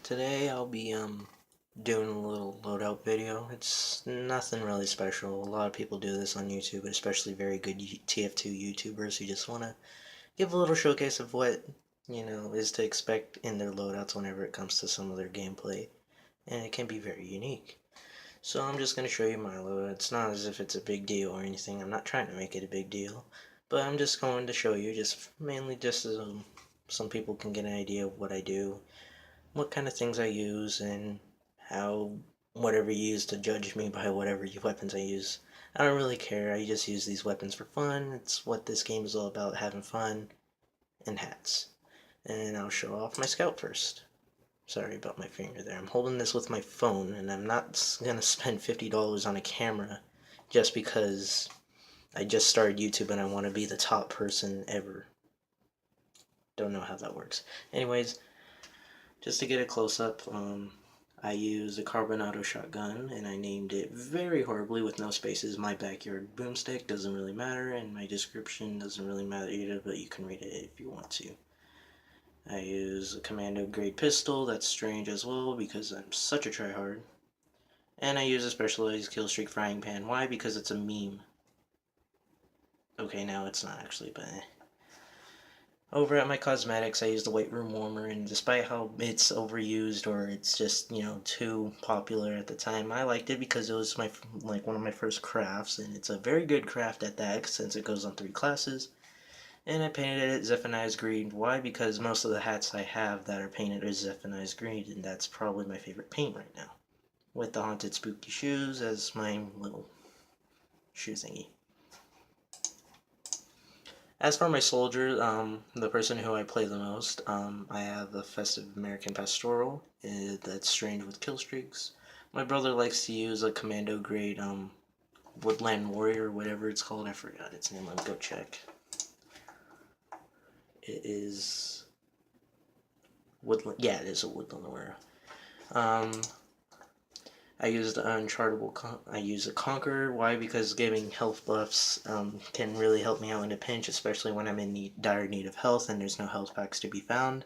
Today I'll be doing a little loadout video. It's nothing really special. A lot of people do this on YouTube, especially very good TF2 YouTubers who just want to give a little showcase of what, is to expect in their loadouts whenever it comes to some of their gameplay. And it can be very unique. So I'm just going to show you my loadout. It's not as if it's a big deal or anything. I'm not trying to make it a big deal. But I'm just going to show you mainly just as some people can get an idea of what I do, what kind of things I use, and how whatever you use to judge me by whatever weapons I use. I don't really care. I just use these weapons for fun. It's what this game is all about, having fun and hats. And I'll show off my scout first. Sorry about my finger there. I'm holding this with my phone, and I'm not going to spend $50 on a camera just because I just started YouTube and I want to be the top person ever. Don't know how that works. Anyways, just to get a close-up, I used a carbon auto shotgun, and I named it very horribly with no spaces, My Backyard Boomstick. Doesn't really matter, and my description doesn't really matter either, but you can read it if you want to. I use a commando grade pistol. That's strange as well because I'm such a tryhard. And I use a specialized killstreak frying pan. Why? Because it's a meme. Okay, now it's not actually, but over at my cosmetics, I use the White Room Warmer, and despite how it's overused or it's just, too popular at the time, I liked it because it was one of my first crafts, and it's a very good craft at that since it goes on 3 classes. And I painted it Zephaniah's Green. Why? Because most of the hats I have that are painted are Zephaniah's Green, and that's probably my favorite paint right now. With the Haunted Spooky Shoes as my little shoe thingy. As for my soldier, the person who I play the most, I have a Festive American Pastoral that's trained with kill streaks. My brother likes to use a commando grade Woodland Warrior, whatever it's called. I forgot its name. Let me go check. It is Woodland. Yeah, it is a Woodland Warrior. I used I use a Conqueror. Why? Because giving health buffs can really help me out in a pinch, especially when I'm in dire need of health and there's no health packs to be found.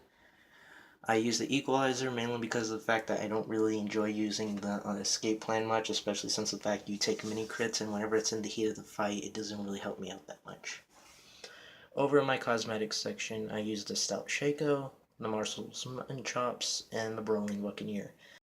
I use the Equalizer mainly because of the fact that I don't really enjoy using the escape plan much, especially since the fact you take mini crits and whenever it's in the heat of the fight, it doesn't really help me out that much. Over in my cosmetics section, I use the Stout Shaco, the Marshall's Mutton Chops, and the Brawling Buccaneer.